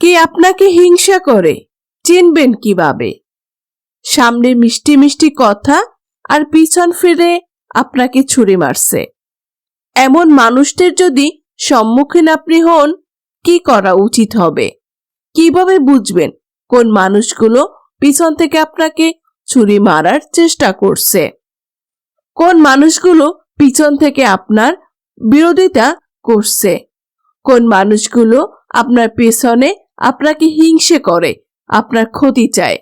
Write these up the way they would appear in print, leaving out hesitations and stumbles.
কে আপনাকে হিংসা করে চিনবেন কিভাবে? সামনে মিষ্টি মিষ্টি কথা আর পিছন ফিরে আপনাকে ছুরি মারছে। এমন মানুষদের যদি সম্মুখীন আপনি হন, কি করা উচিত হবে? কিভাবে বুঝবেন কোন মানুষগুলো পিছন থেকে আপনাকে ছুরি মারার চেষ্টা করছে? কোন মানুষগুলো পিছন থেকে আপনার বিরোধিতা করছে? কোন মানুষগুলো আপনার পেছনে আপনাকে হিংসে করে, আপনার ক্ষতি চায়?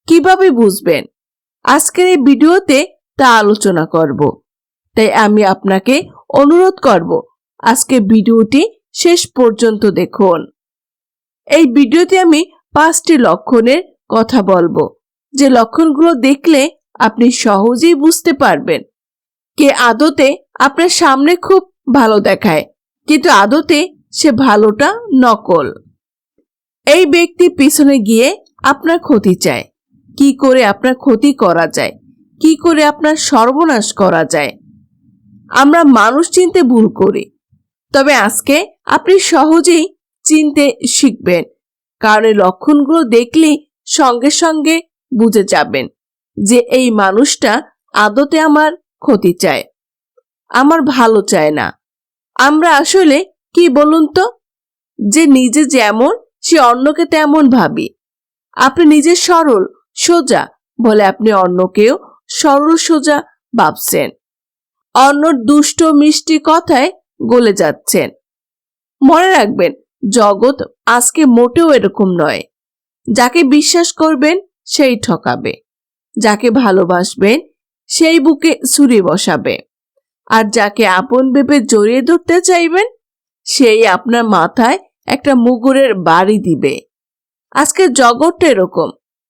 কিভাবে বুঝবেন? আজকের এই ভিডিওতে তা আলোচনা করব। তাই আমি আপনাকে অনুরোধ করব, আজকে ভিডিওটি শেষ পর্যন্ত দেখুন। এই ভিডিওতে আমি 5টি লক্ষণের কথা বলবো, যে লক্ষণগুলো দেখলে আপনি সহজেই বুঝতে পারবেন কে আদতে আপনার সামনে খুব ভালো দেখায়, কিন্তু আদতে সে ভালোটা নকল। এই ব্যক্তি পিছনে গিয়ে আপনার ক্ষতি চায়। কি করে আপনার ক্ষতি করা যায়, কি করে আপনার সর্বনাশ করা যায়। আমরা মানুষ চিনতে ভুল করি, তবে আজকে আপনি সহজেই চিনতে শিখবেন, কারণ এই লক্ষণগুলো দেখলেই সঙ্গে সঙ্গে বুঝে যাবেন যে এই মানুষটা আদতে আমার ক্ষতি চায়, আমার ভালো চায় না। আমরা আসলে কি বলুন তো, যে নিজে যেমন সে অন্যকে তেমন ভাবি। আপনি নিজে সরল সোজা বলে আপনি অন্যকেও সরল সোজা ভাবছেন, অন্যর দুষ্ট মিষ্টি কথায় গলে যাচ্ছেন। মনে রাখবেন, জগৎ আজকে মোটেও এরকম নয়। যাকে বিশ্বাস করবেন সেই ঠকাবে, যাকে ভালোবাসবেন সেই বুকে ছুরি বসাবে, আর যাকে আপন ভেবে জড়িয়ে ধরতে চাইবেন সেই আপনার মাথায় একটা মুগুরের বাড়ি দিবে। আজকে জগৎটা এরকম,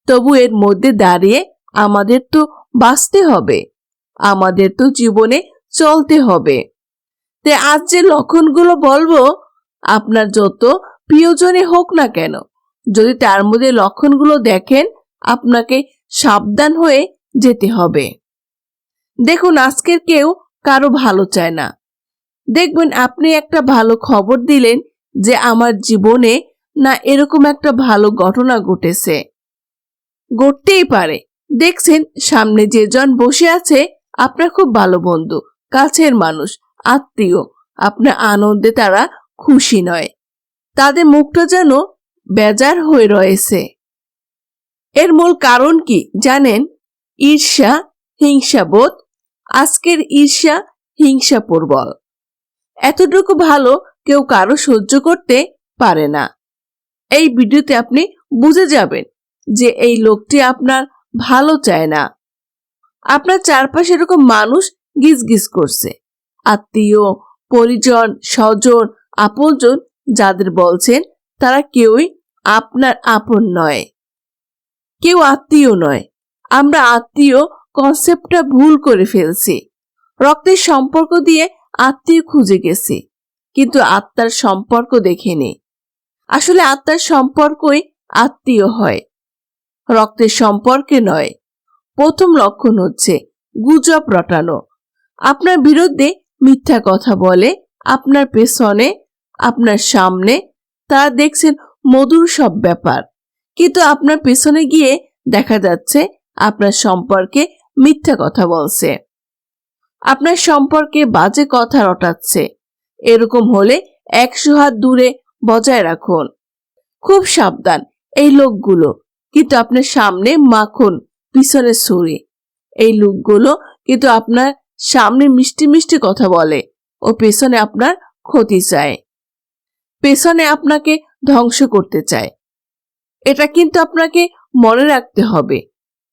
তবু এর মধ্যে দাঁড়িয়ে আমাদের তো বাঁচতে হবে, আমাদের তো জীবনে চলতে হবে। তাই আজ যে লক্ষণগুলো বলবো, আপনার যত প্রিয়জনই হোক না কেন, যদি তার মধ্যে লক্ষণগুলো দেখেন, আপনাকে সাবধান হয়ে যেতে হবে। দেখুন, আজকের কেউ কারো ভালো চায় না। দেখবেন আপনি একটা ভালো খবর দিলেন যে আমার জীবনে না এরকম একটা ভালো ঘটনা ঘটেছে, ঘটতেই পারে। দেখছেন সামনে যে জন বসে আছে আপনার খুব ভালো বন্ধু, কাছের মানুষ, আত্মীয়, আপনার আনন্দে তারা খুশি নয়, তাদের মুখটা যেন বেজার হয়ে রয়েছে। এর মূল কারণ কি জানেন? ঈর্ষা, হিংসাবোধ। আজকের ঈর্ষা হিংসা প্রবল। এতটুকু ভালো কেউ কারো সহ্য করতে পারে না। এই ভিডিওতে আপনি বুঝে যাবেন যে এই লোকটি আপনার ভালো চায় না। আপনার চারপাশে এরকম মানুষ গিজগিজ করছে, আত্মীয়, পরিজন, স্বজন, আপনজন, যাদের বলছেন তারা কেউই আপনার আপন নয়, কেউ আত্মীয় নয়। আমরা আত্মীয় কনসেপ্টটা ভুল করে ফেলছি। রক্তের সম্পর্ক দিয়ে আত্মীয় খুঁজে গেছি, কিন্তু আত্মার সম্পর্ক দেখিনি। আসলে আত্মার সম্পর্কই আত্মীয় হয়, রক্তের সম্পর্কে নয়। প্রথম লক্ষণ হচ্ছে গুজব রটানো। আপনার বিরুদ্ধে মিথ্যা কথা বলে, আপনার পেছনে, আপনার সামনে তারা দেখছেন মধুর সব ব্যাপার, কিন্তু আপনার পেছনে গিয়ে দেখা যাচ্ছে আপনার সম্পর্কে মিথ্যা কথা বলছে, আপনার সম্পর্কে বাজে কথা রটাচ্ছে। এরকম হলে 100 হাত দূরে বজায় রাখুন। খুব সাবধান এই লোকগুলো, কিন্তু আপনার সামনে মাখন, পিছনে ছুরি। এই লোকগুলো কিন্তু আপনার সামনে মিষ্টি মিষ্টি কথা বলে ও পেছনে আপনার ক্ষতি চায়, পেছনে আপনাকে ধ্বংস করতে চায়। এটা কিন্তু আপনাকে মনে রাখতে হবে।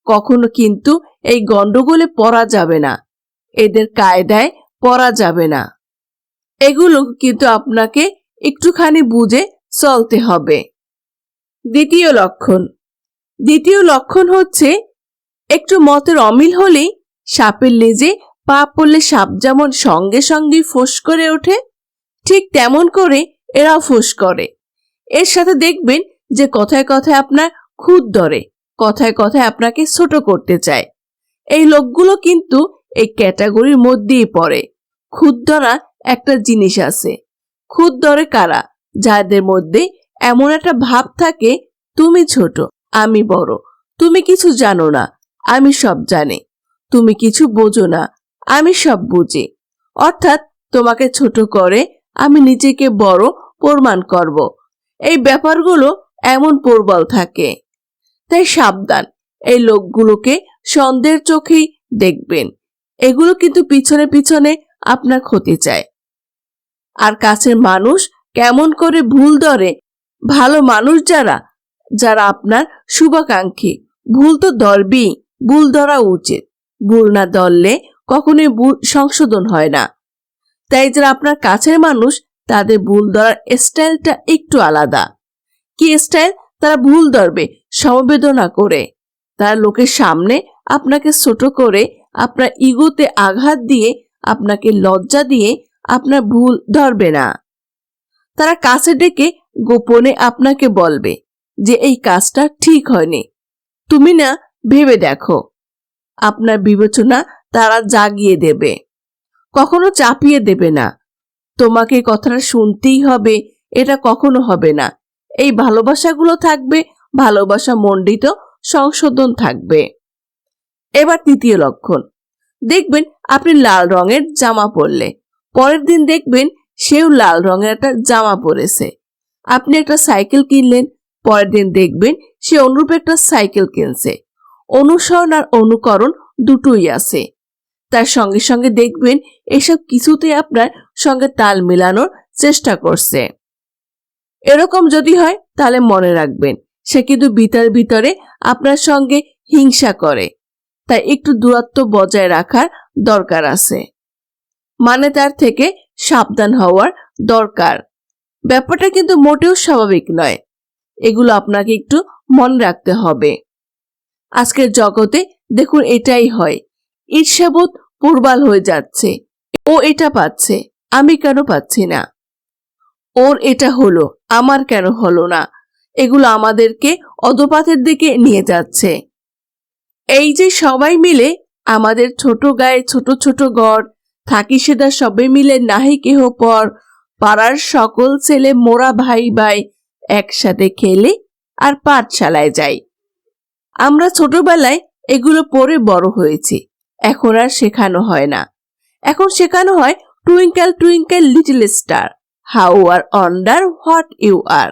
কখনো কিন্তু এই গন্ডগোলে পড়া যাবে না, এদের কায়দায় পড়া যাবে না। এগুলো কিন্তু আপনাকে একটুখানি বুঝে চলতে হবে। দ্বিতীয় লক্ষণ হচ্ছে একটু মতের অমিল হলেই সাপের লেজে পা পড়লে সাপ যেমন সঙ্গে সঙ্গেই ফোঁস করে ওঠে, ঠিক তেমন করে এরাও ফোঁস করে। এর সাথে দেখবেন যে কথায় কথায় আপনার খুঁত ধরে, কথায় কথায় আপনাকে ছোট করতে চায়। এই লোকগুলো কিন্তু এই ক্যাটাগরির মধ্যেই পড়ে। খুঁত ধরা একটা জিনিস আছে। খুঁত ধরে কারা? যাদের মধ্যে এমন একটা ভাব থাকে, তুমি ছোট, আমি বড়, তুমি কিছু জানো না, আমি সব জানি, তুমি কিছু বোঝো না, আমি সব বুঝি। অর্থাৎ তোমাকে ছোট করে আমি নিজেকে বড় প্রমাণ করব। এই ব্যাপারগুলো এমন প্রবল থাকে। তাই সাবধান, এই লোকগুলোকে সন্দেহের চোখেই দেখবেন। এগুলো কিন্তু পিছনে পিছনে আপনার ক্ষতি চায়। আর কাছের মানুষ কেমন করে ভুল ধরে, ভালো মানুষ যারা যারা আপনার শুভাকাঙ্ক্ষী, ভুল তো ধরবেই, ভুল ধরা উচিত। ভুল না ধরলে কখনোই ভুল সংশোধন হয় না। তাই যারা আপনার কাছের মানুষ, তাদের ভুল ধরার স্টাইলটা একটু আলাদা। কি স্টাইল? তারা ভুল ধরবে সমবেদনা করে। তারা লোকের সামনে আপনাকে ছোট করে, আপনার ইগোতে আঘাত দিয়ে, আপনাকে লজ্জা দিয়ে আপনার ভুল ধরবে না। তারা কাছে ডেকে গোপনে আপনাকে বলবে যে এই কাজটা ঠিক হয়নি, তুমি না ভেবে দেখো। আপনার বিবেচনা তারা জাগিয়ে দেবে, কখনো চাপিয়ে দেবে না। তোমাকে কথাটা শুনতেই হবে, এটা কখনো হবে না। এই ভালোবাসাগুলো থাকবে, ভালোবাসা মণ্ডিত সংশোধন থাকবে। এবার তৃতীয় লক্ষণ, দেখবেন আপনি লাল রঙের জামা পরলে পরের দিন দেখবেন সেও লাল রঙের একটা জামা পরেছে। আপনি একটা সাইকেল কিনলেন, পরের দিন দেখবেন সে অনুরূপ একটা সাইকেল কিনছে। অনুসরণ আর অনুকরণ দুটোই আছে। তার সঙ্গে সঙ্গে দেখবেন এসব কিছুতেই আপনার সঙ্গে তাল মেলানোর চেষ্টা করছে। এরকম যদি হয় তাহলে মনে রাখবেন সে কিন্তু ভিতরে আপনার সঙ্গে হিংসা করে। তাই একটু দূরত্ব বজায় রাখার দরকার আছে, মানে তার থেকে সাবধান হওয়ার দরকার। ব্যাপারটা কিন্তু মোটেও স্বাভাবিক নয়। এগুলো আপনাকে একটু মনে রাখতে হবে। আজকের জগতে দেখুন এটাই হয়, ঈর্ষাবোধ প্রবল হয়ে যাচ্ছে। ও এটা পাচ্ছে, আমি কেন পাচ্ছি না? ওর এটা হলো, আমার কেন হলো না? এগুলো আমাদেরকে অধপাতের দিকে নিয়ে যাচ্ছে। এই যে সবাই মিলে আমাদের ছোট গায়ে ছোট ছোট ঘর থাকি, সেটা সবাই মিলে নাহি কেহ পর, পাড়ার সকল ছেলে মোরা ভাই ভাই, একসাথে খেলে আর পাঠশালায় যাই। আমরা ছোটবেলায় এগুলো পড়ে বড় হয়েছি, এখন আর শেখানো হয় না। এখন শেখানো হয় twinkle twinkle little star, how are wonder what you are.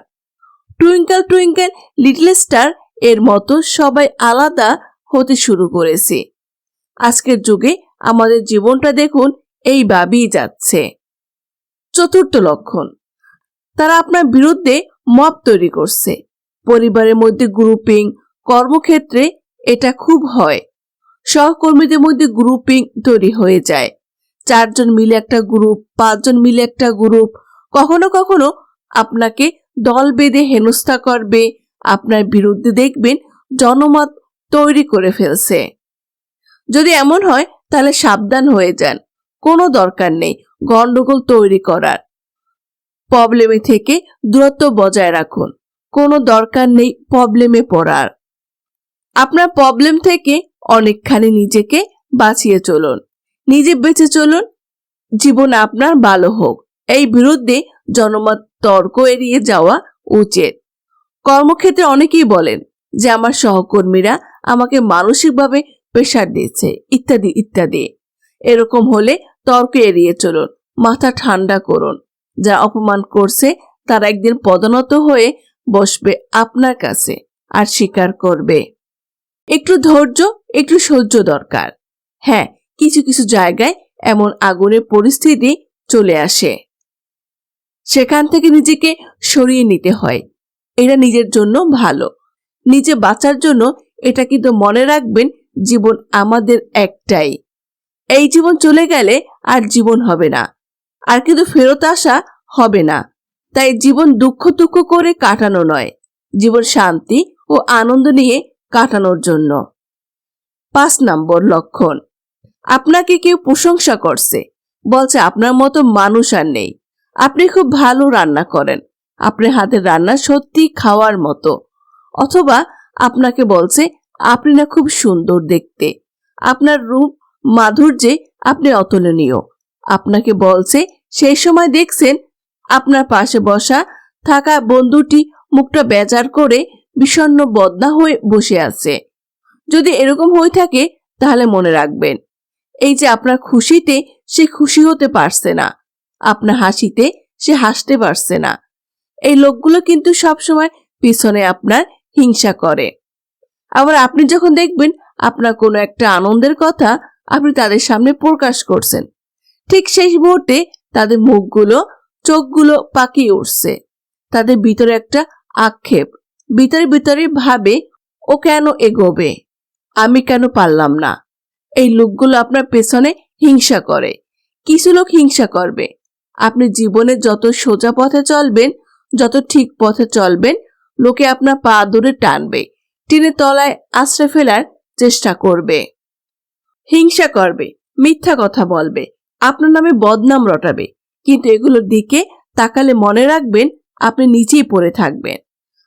Twinkle twinkle little star এর মতো সবাই আলাদা হতে শুরু করেছে। আজকের যুগে আমাদের জীবনটা দেখুন এইভাবেই যাচ্ছে। চতুর্থ লক্ষণ, তারা আপনার বিরুদ্ধে মব তৈরি করছে। পরিবারের মধ্যে গ্রুপিং, কর্মক্ষেত্রে এটা খুব হয়। সহকর্মীদের মধ্যে গ্রুপিং তৈরি হয়ে যায়। 4 জন মিলে একটা গ্রুপ, 5 জন মিলে একটা গ্রুপ। কখনো কখনো আপনাকে দল বেঁধে হেনস্থা করবে, আপনার বিরুদ্ধে দেখবেন জনমত তৈরি করে ফেলছে। যদি এমন হয় তাহলে সাবধান হয়ে যান, কোনো দরকার নেই গন্ডগোল তৈরি করার। প্রবলেমে থেকে দূরত্ব বজায় রাখুন, কোনো দরকার নেই প্রবলেমে পড়ার। আপনার প্রবলেম থেকে অনেকখানি নিজেকে বাঁচিয়ে চলুন, নিজে বেঁচে চলুন, জীবন আপনার ভালো হোক। এই বিরুদ্ধে জনমত তর্ক এড়িয়ে যাওয়া উচিত। কর্মক্ষেত্রে অনেকেই বলেন যে আমার সহকর্মীরা আমাকে মানসিকভাবে প্রেশার দিচ্ছে, ইত্যাদি ইত্যাদি। এরকম হলে তর্ক এড়িয়ে চলুন, মাথা ঠান্ডা করুন। যারা অপমান করছে তারা একদিন পদোন্নত হয়ে বসবে আপনার কাছে আর স্বীকার করবে। একটু ধৈর্য, একটু সহ্য দরকার। হ্যাঁ, কিছু কিছু জায়গায় এমন আগুনের পরিস্থিতি চলে আসে, সেখান থেকে নিজেকে সরিয়ে নিতে হয়। এটা নিজের জন্য ভালো, নিজে বাঁচার জন্য। এটা কিন্তু মনে রাখবেন, জীবন আমাদের একটাই। এই জীবন চলে গেলে আর জীবন হবে না, আর কিন্তু ফেরত আসা হবে না। তাই জীবন দুঃখ দুঃখ করে কাটানো নয়, জীবন শান্তি ও আনন্দ নিয়ে কাটানোর জন্য। 5 নম্বর লক্ষণ, আপনাকে কেউ প্রশংসা করছে, বলছে আপনার মতো মানুষ আর নেই, আপনি খুব ভালো রান্না করেন, আপনার হাতের রান্না সত্যি খাওয়ার মতো। অথবা আপনাকে বলছে আপনি না খুব সুন্দর দেখতে, আপনার রূপ মাধুর্যে আপনি অতুলনীয়। আপনাকে বলছে সেই সময় দেখছেন আপনার পাশে বসা থাকা বন্ধুটি মুখটা বেজার করে বিষণ্ণ বদনা হয়ে বসে আছে। যদি এরকম হয়ে থাকে তাহলে মনে রাখবেন, এই যে আপনার খুশিতে সে খুশি হতে পারছে না, আপনার হাসিতে সে হাসতে পারছে না, এই লোকগুলো কিন্তু সবসময় পিছনে আপনার হিংসা করে। আবার আপনি যখন দেখবেন আপনার কোনো একটা আনন্দের কথা আপনি তাদের সামনে প্রকাশ করছেন, ঠিক সেই মুহূর্তে তাদের মুখগুলো, চোখগুলো পাকিয়ে উঠছে। তাদের ভিতরে একটা আক্ষেপ, ভিতরে ভিতরে ভাবে ও কেন এগোবে, আমি কেন পারলাম না। এই লোকগুলো আপনার পেছনে হিংসা করে। কিছু লোক হিংসা করবে। আপনি জীবনে যত সোজা পথে চলবেন, যত ঠিক পথে চলবেন, লোকে আপনার পা ধরে টানবে, টেনে তলায় আশ্রয় ফেলার চেষ্টা করবে, হিংসা করবে, মিথ্যা কথা বলবে, আপনার নামে বদনাম রটাবে। কিন্তু এগুলোর দিকে তাকালে মনে রাখবেন আপনি নিচেই পড়ে থাকবেন।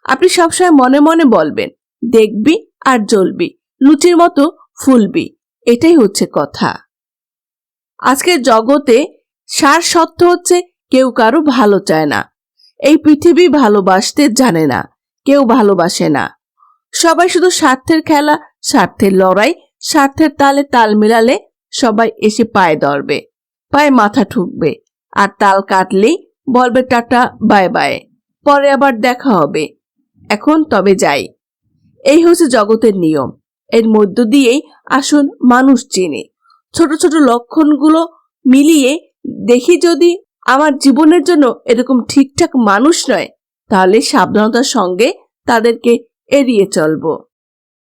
আপনি সবসময় মনে মনে বলবেন, দেখবি আর জ্বলবি, লুচির মতো ফুলবি। এটাই হচ্ছে কথা। আজকের জগতে সার সত্য হচ্ছে কেউ কারো ভালো চায় না। এই পৃথিবী ভালোবাসতে জানে না, কেউ ভালোবাসে না। সবাই শুধু স্বার্থের খেলা, স্বার্থের লড়াই, স্বার্থের তালে তাল মিলালে সবাই এসে পায়ে ধরবে, পায়ে মাথা ঠুকবে, আর তাল কাটলেই বলবে টাটা বাই বাই, পরে আবার দেখা হবে, এখন তবে যাই। এই হচ্ছে জগতের নিয়ম। এর মধ্য দিয়েই আসুন মানুষ চিনি। ছোট ছোট লক্ষণগুলো মিলিয়ে দেখি যদি আমার জীবনের জন্য এরকম ঠিকঠাক মানুষ নয়, তাহলে সাবধানতার সঙ্গে তাদেরকে এড়িয়ে চলবো।